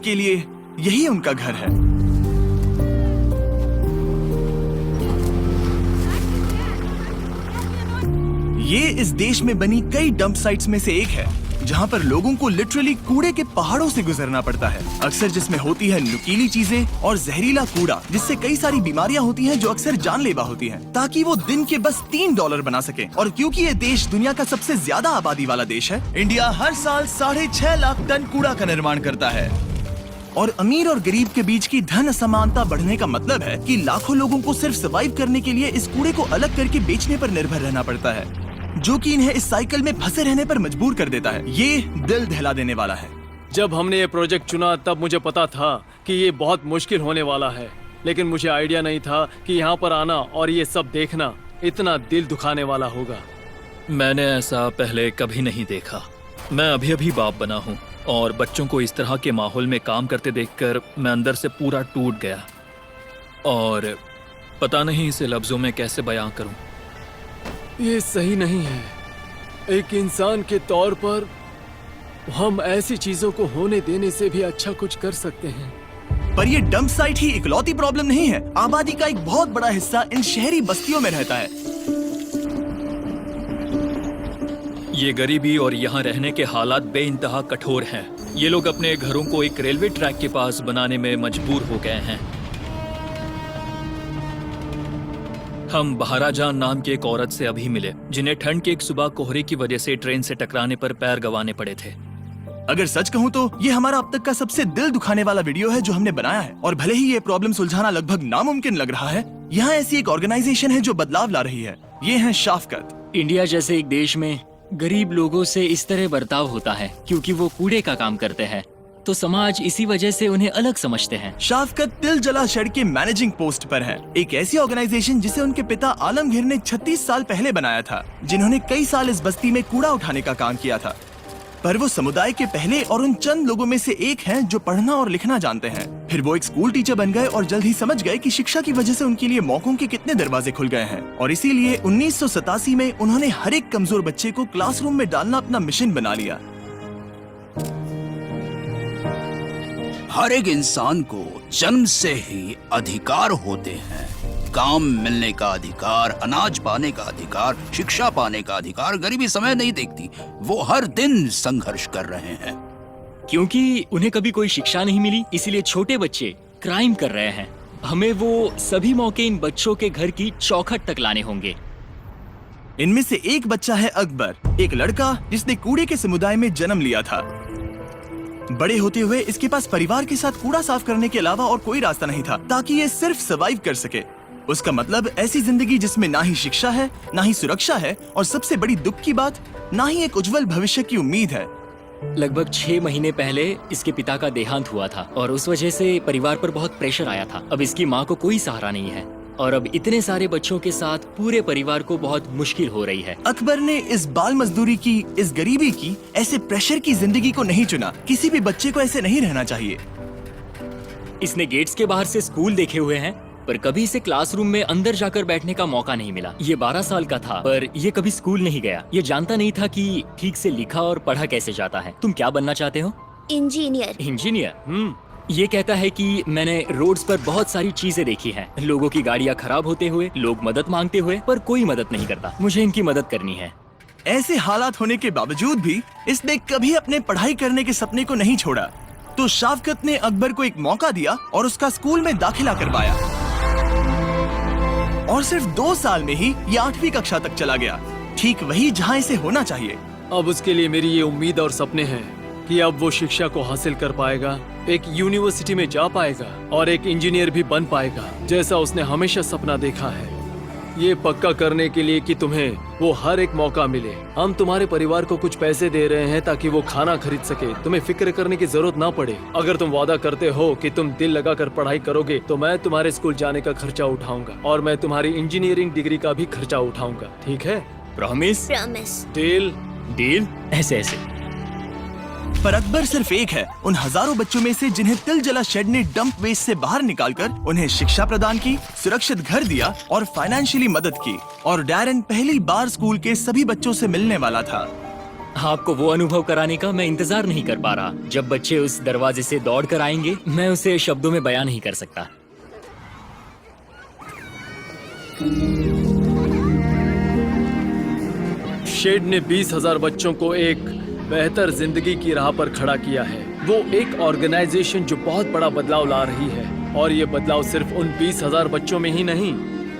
के लिए यही उनका घर है। ये इस देश में बनी कई डंप साइट्स में से एक है, जहाँ पर लोगों को लिटरली कूड़े के पहाड़ों से गुजरना पड़ता है, अक्सर जिसमें होती है नुकीली चीजें और जहरीला कूड़ा, जिससे कई सारी बीमारियां होती हैं जो अक्सर जानलेवा होती हैं, ताकि वो दिन के बस $3 बना सके। और क्योंकि ये देश दुनिया का सबसे ज्यादा आबादी वाला देश है, इंडिया हर साल 6.5 लाख टन कूड़ा का निर्माण करता है। और अमीर और गरीब के बीच की धन असमानता बढ़ने का मतलब है कि लाखों लोगों को सिर्फ सर्वाइव करने के लिए इस कूड़े को अलग करके बेचने पर निर्भर रहना पड़ता है, जो कि इन्हें इस साइकिल में फंसे रहने पर मजबूर कर देता है। ये दिल दहला देने वाला है। जब हमने ये प्रोजेक्ट चुना तब मुझे पता था कि ये बहुत मुश्किल होने वाला है, लेकिन मुझे आइडिया नहीं था कि यहाँ पर आना और ये सब देखना इतना दिल दुखाने वाला होगा। मैंने ऐसा पहले कभी नहीं देखा। मैं अभी अभी बाप बना हूँ और बच्चों को इस तरह के माहौल में काम करते देखकर मैं अंदर से पूरा टूट गया और पता नहीं इसे लफ्जों में कैसे बयां करूं। ये सही नहीं है। एक इंसान के तौर पर हम ऐसी चीजों को होने देने से भी अच्छा कुछ कर सकते हैं। पर ये डंप साइट ही इकलौती प्रॉब्लम नहीं है। आबादी का एक बहुत बड़ा हिस्सा इन शहरी बस्तियों में रहता है। ये गरीबी और यहाँ रहने के हालात बेइंतहा कठोर हैं। ये लोग अपने घरों को एक रेलवे ट्रैक के पास बनाने में मजबूर हो गए हैं। हम बहाराजान नाम की एक औरत से अभी मिले, जिन्हें ठंड की एक सुबह कोहरे की वजह से ट्रेन से टकराने पर पैर गंवाने पड़े थे। अगर सच कहूँ तो ये हमारा अब तक का सबसे दिल दुखाने वाला वीडियो है जो हमने बनाया है। और भले ही ये प्रॉब्लम सुलझाना लगभग नामुमकिन लग रहा है, यहाँ ऐसी एक ऑर्गेनाइजेशन है जो बदलाव ला रही है। ये है शाफकत। इंडिया जैसे एक देश में गरीब लोगों से इस तरह बर्ताव होता है क्योंकि वो कूड़े का काम करते हैं, तो समाज इसी वजह से उन्हें अलग समझते हैं। शाफकत तिल जला शेड के मैनेजिंग पोस्ट पर है, एक ऐसी ऑर्गेनाइजेशन जिसे उनके पिता आलमगीर ने 36 साल पहले बनाया था, जिन्होंने कई साल इस बस्ती में कूड़ा उठाने का काम किया था। पर वो समुदाय के पहले और उन चंद लोगों में से एक हैं जो पढ़ना और लिखना जानते हैं। फिर वो एक स्कूल टीचर बन गए और जल्द ही समझ गए कि शिक्षा की वजह से उनके लिए मौकों के कितने दरवाजे खुल गए हैं। और इसीलिए 1987 में उन्होंने हर एक कमजोर बच्चे को क्लासरूम में डालना अपना मिशन बना लिया। हर एक इंसान को जन्म से ही अधिकार होते हैं। काम मिलने का अधिकार, अनाज पाने का अधिकार, शिक्षा पाने का अधिकार। गरीबी समय नहीं देखती, वो हर दिन संघर्ष कर रहे हैं। क्योंकि उन्हें कभी कोई शिक्षा नहीं मिली, इसीलिए छोटे बच्चे क्राइम कर रहे हैं। हमें वो सभी मौके इन बच्चों के घर की चौखट तक लाने होंगे। इनमें से एक बच्चा है अकबर, एक लड़का जिसने कूड़े के समुदाय में जन्म लिया था। बड़े होते हुए इसके पास परिवार के साथ कूड़ा साफ करने के अलावा और कोई रास्ता नहीं था ताकि ये सिर्फ सर्वाइव कर सके। उसका मतलब ऐसी जिंदगी जिसमें ना ही शिक्षा है, ना ही सुरक्षा है, और सबसे बड़ी दुख की बात, ना ही एक उज्जवल भविष्य की उम्मीद है। लगभग 6 महीने पहले इसके पिता का देहांत हुआ था और उस वजह से परिवार पर बहुत प्रेशर आया था। अब इसकी माँ को कोई सहारा नहीं है और अब इतने सारे बच्चों के साथ पूरे परिवार को बहुत मुश्किल हो रही है। अकबर ने इस बाल मजदूरी की, इस गरीबी की, ऐसे प्रेशर की जिंदगी को नहीं चुना। किसी भी बच्चे को ऐसे नहीं रहना चाहिए। इसने गेट्स के बाहर से स्कूल देखे हुए हैं, पर कभी इसे क्लासरूम में अंदर जाकर बैठने का मौका नहीं मिला। ये 12 साल का था, पर ये कभी स्कूल नहीं गया। ये जानता नहीं था कि ठीक से लिखा और पढ़ा कैसे जाता है। तुम क्या बनना चाहते हो? इंजीनियर। इंजीनियर। ये कहता है कि मैंने रोड्स पर बहुत सारी चीजें देखी हैं, लोगों की गाड़ियाँ खराब होते हुए, लोग मदद मांगते हुए, पर कोई मदद नहीं करता। मुझे इनकी मदद करनी है। ऐसे हालात होने के बावजूद भी इसने कभी अपने पढ़ाई करने के सपने को नहीं छोड़ा। तो शाफकत ने अकबर को एक मौका दिया और उसका स्कूल में दाखिला करवाया। और सिर्फ 2 साल में ही ये 8वीं कक्षा तक चला गया, ठीक वही जहाँ इसे होना चाहिए। अब उसके लिए मेरी ये उम्मीद और सपने हैं कि अब वो शिक्षा को हासिल कर पाएगा, एक यूनिवर्सिटी में जा पाएगा और एक इंजीनियर भी बन पाएगा, जैसा उसने हमेशा सपना देखा है। ये पक्का करने के लिए कि तुम्हें वो हर एक मौका मिले, हम तुम्हारे परिवार को कुछ पैसे दे रहे हैं ताकि वो खाना खरीद सके, तुम्हें फिक्र करने की जरूरत ना पड़े। अगर तुम वादा करते हो कि तुम दिल लगाकर पढ़ाई करोगे तो मैं तुम्हारे स्कूल जाने का खर्चा उठाऊंगा और मैं तुम्हारी इंजीनियरिंग डिग्री का भी खर्चा उठाऊंगा, ठीक है? प्रॉमिस? प्रॉमिस। डील? डील? ऐसे। पर अकबर सिर्फ एक है उन हजारों बच्चों में से जिन्हें तिल जला शेड ने डंप वेस्ट से बाहर निकालकर उन्हें शिक्षा प्रदान की, सुरक्षित घर दिया और फाइनेंशियली मदद की। और डैरन पहली बार स्कूल के सभी बच्चों से मिलने वाला था। आपको वो अनुभव कराने का मैं इंतजार नहीं कर पा रहा। जब बच्चे उस दरवाजे से दौड़ कर आएंगे, मैं उसे शब्दों में बयां नहीं कर सकता। शेड ने 20,000 बच्चों को एक बेहतर जिंदगी की राह पर खड़ा किया है। वो एक ऑर्गेनाइजेशन जो बहुत बड़ा बदलाव ला रही है, और ये बदलाव सिर्फ उन 20,000 बच्चों में ही नहीं,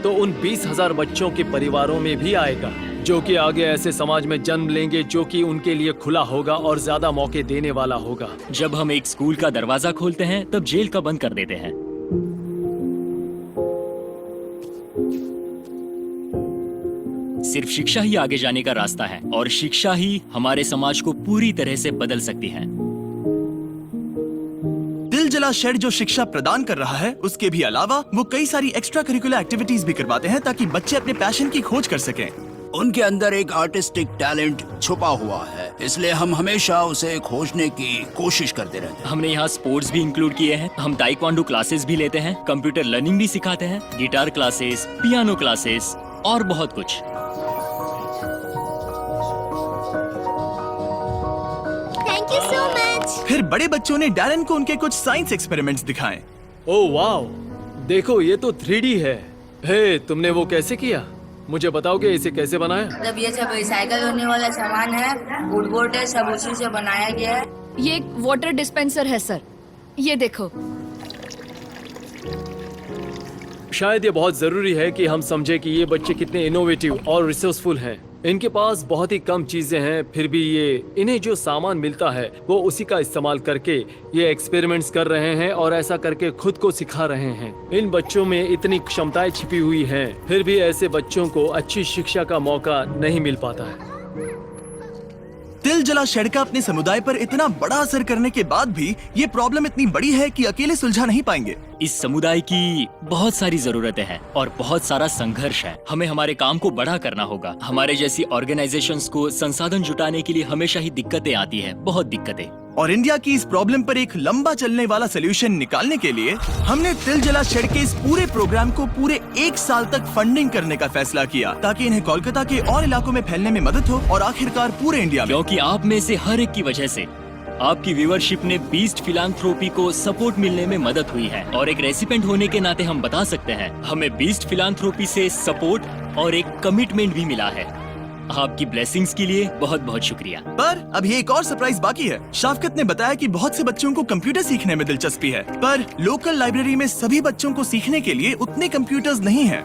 तो उन 20,000 बच्चों के परिवारों में भी आएगा, जो कि आगे ऐसे समाज में जन्म लेंगे जो कि उनके लिए खुला होगा और ज्यादा मौके देने वाला होगा। जब हम एक स्कूल का दरवाजा खोलते हैं, तब जेल का बंद कर देते हैं। सिर्फ शिक्षा ही आगे जाने का रास्ता है, और शिक्षा ही हमारे समाज को पूरी तरह से बदल सकती है। दिल जला शेड जो शिक्षा प्रदान कर रहा है, उसके भी अलावा वो कई सारी एक्स्ट्रा करिकुलर एक्टिविटीज भी करवाते हैं ताकि बच्चे अपने पैशन की खोज कर सकें। उनके अंदर एक आर्टिस्टिक टैलेंट छुपा हुआ है, इसलिए हम हमेशा उसे खोजने की कोशिश करते रहते हैं। हमने यहाँ स्पोर्ट्स भी इंक्लूड किए हैं। हम ताइक्वांडो क्लासेस भी लेते हैं, कंप्यूटर लर्निंग भी सिखाते हैं, गिटार क्लासेस, पियानो क्लासेस और बहुत कुछ। Thank you so much. फिर बड़े बच्चों ने डैरन को उनके कुछ साइंस एक्सपेरिमेंट्स दिखाए। ओह वाओ, देखो ये तो 3D है। हे, तुमने वो कैसे किया? मुझे बताओगे इसे कैसे बनाया? मतलब ये सब रिसाइकल होने वाला सामान है, वुडबोर्ड है, सब उसी से बनाया गया है। ये एक वाटर डिस्पेंसर है सर, ये देखो। शायद ये बहुत जरूरी है कि हम समझे कि ये बच्चे कितने इनोवेटिव और रिसोर्सफुल हैं। इनके पास बहुत ही कम चीजें हैं, फिर भी इन्हें जो सामान मिलता है वो उसी का इस्तेमाल करके ये एक्सपेरिमेंट्स कर रहे हैं और ऐसा करके खुद को सिखा रहे हैं। इन बच्चों में इतनी क्षमताएं छिपी हुई हैं, फिर भी ऐसे बच्चों को अच्छी शिक्षा का मौका नहीं मिल पाता है। दिल जला शेड का अपने समुदाय पर इतना बड़ा असर करने के बाद भी ये प्रॉब्लम इतनी बड़ी है कि अकेले सुलझा नहीं पाएंगे। इस समुदाय की बहुत सारी जरूरतें हैं और बहुत सारा संघर्ष है। हमें हमारे काम को बड़ा करना होगा। हमारे जैसी ऑर्गेनाइजेशंस को संसाधन जुटाने के लिए हमेशा ही दिक्कतें आती है, बहुत दिक्कतें। और इंडिया की इस प्रॉब्लम पर एक लंबा चलने वाला सोल्यूशन निकालने के लिए हमने दिल जला शेड के इस पूरे प्रोग्राम को पूरे 1 साल तक फंडिंग करने का फैसला किया, ताकि इन्हें कोलकाता के और इलाकों में फैलने में मदद हो और आखिरकार पूरे इंडिया में। क्योंकि आप में से हर एक की वजह से आपकी व्यूअरशिप ने बीस्ट फिलांथ्रोपी को सपोर्ट मिलने में मदद हुई है, और एक रेसिपेंट होने के नाते हम बता सकते हैं हमें बीस्ट फिलांथ्रोपी से सपोर्ट और एक कमिटमेंट भी मिला है। आपकी ब्लेसिंग्स के लिए बहुत बहुत शुक्रिया। पर अभी एक और सरप्राइज बाकी है। शाफकत ने बताया कि बहुत से बच्चों को कंप्यूटर सीखने में दिलचस्पी है, पर लोकल लाइब्रेरी में सभी बच्चों को सीखने के लिए उतने कंप्यूटर्स नहीं हैं।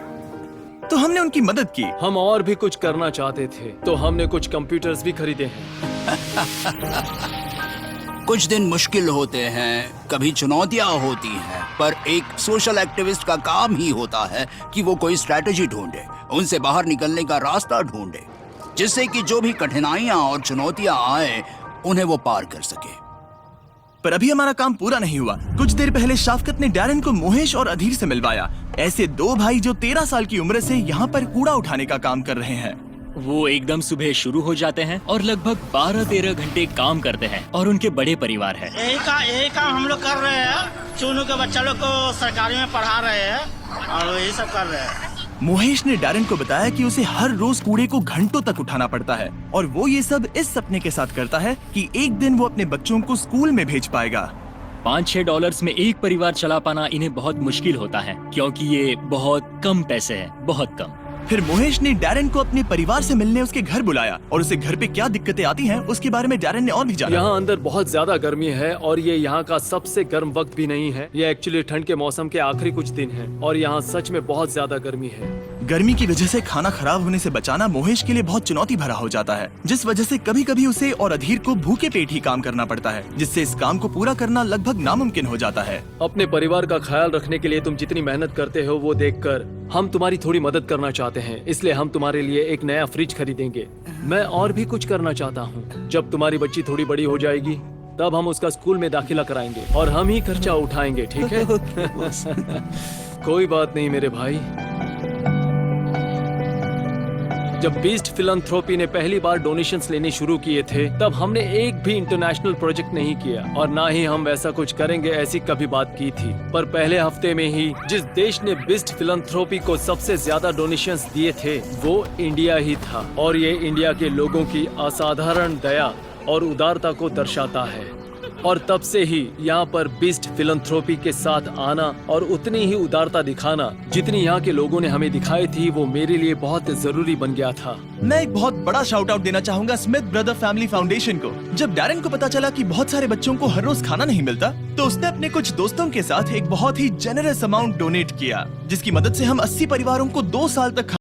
तो हमने उनकी मदद की। हम और भी कुछ करना चाहते थे, तो हमने कुछ कंप्यूटर्स भी खरीदे हैं। कुछ दिन मुश्किल होते हैं, कभी चुनौतियां होती हैं, पर एक सोशल एक्टिविस्ट का काम ही होता है कि वो कोई स्ट्रैटेजी ढूंढे, उनसे बाहर निकलने का रास्ता ढूंढे, जिससे कि जो भी कठिनाइयां और चुनौतियां आए उन्हें वो पार कर सके। पर अभी हमारा काम पूरा नहीं हुआ। कुछ देर पहले शाफकत ने डैरन को मोहेश और अधीर से मिलवाया, ऐसे 2 भाई जो 13 साल की उम्र से यहाँ पर कूड़ा उठाने का काम कर रहे हैं। वो एकदम सुबह शुरू हो जाते हैं और लगभग 12-13 घंटे काम करते हैं, और उनके बड़े परिवार है। यही काम हम लोग कर रहे हैं। चुनू के बच्चा लोग को सरकारी में पढ़ा रहे हैं और यही सब कर रहे हैं। मोहेश ने डैरन को बताया कि उसे हर रोज कूड़े को घंटों तक उठाना पड़ता है, और वो ये सब इस सपने के साथ करता है कि एक दिन वो अपने बच्चों को स्कूल में भेज पाएगा। $5-6 में एक परिवार चला पाना इन्हें बहुत मुश्किल होता है, क्योंकि ये बहुत कम पैसे हैं, बहुत कम। फिर मोहेश ने डैरन को अपने परिवार से मिलने उसके घर बुलाया, और उसे घर पे क्या दिक्कतें आती हैं उसके बारे में डैरन ने और भी जाना। यहाँ अंदर बहुत ज्यादा गर्मी है, और ये यहाँ का सबसे गर्म वक्त भी नहीं है। ये एक्चुअली ठंड के मौसम के आखिरी कुछ दिन है, और यहाँ सच में बहुत ज्यादा गर्मी है। गर्मी की वजह से खाना खराब होने से बचाना मोहेश के लिए बहुत चुनौती भरा हो जाता है, जिस वजह से कभी कभी उसे और अधीर को भूखे पेट ही काम करना पड़ता है, जिससे इस काम को पूरा करना लगभग नामुमकिन हो जाता है। अपने परिवार का ख्याल रखने के लिए तुम जितनी मेहनत करते हो वो देखकर हम तुम्हारी थोड़ी मदद करना चाहते हैं, इसलिए हम तुम्हारे लिए एक नया फ्रिज खरीदेंगे। मैं और भी कुछ करना चाहता हूँ। जब तुम्हारी बच्ची थोड़ी बड़ी हो जाएगी तब हम उसका स्कूल में दाखिला कराएंगे, और हम ही खर्चा उठाएंगे, ठीक है? कोई बात नहीं मेरे भाई। जब बीस्ट फिलैंथ्रोपी ने पहली बार डोनेशंस लेने शुरू किए थे, तब हमने एक भी इंटरनेशनल प्रोजेक्ट नहीं किया और ना ही हम वैसा कुछ करेंगे ऐसी कभी बात की थी। पर पहले हफ्ते में ही जिस देश ने बीस्ट फिलैंथ्रोपी को सबसे ज्यादा डोनेशंस दिए थे वो इंडिया ही था, और ये इंडिया के लोगों की असाधारण दया और उदारता को दर्शाता है। और तब से ही यहाँ पर बीस्ट फिलैंथ्रोपी के साथ आना और उतनी ही उदारता दिखाना जितनी यहाँ के लोगों ने हमें दिखाई थी, वो मेरे लिए बहुत जरूरी बन गया था। मैं एक बहुत बड़ा शाउट आउट देना चाहूंगा स्मिथ ब्रदर फैमिली फाउंडेशन को। जब डैरन को पता चला कि बहुत सारे बच्चों को हर रोज खाना नहीं मिलता, तो उसने अपने कुछ दोस्तों के साथ एक बहुत ही जेनरस अमाउंट डोनेट किया, जिसकी मदद से हम 80 परिवारों को 2 साल तक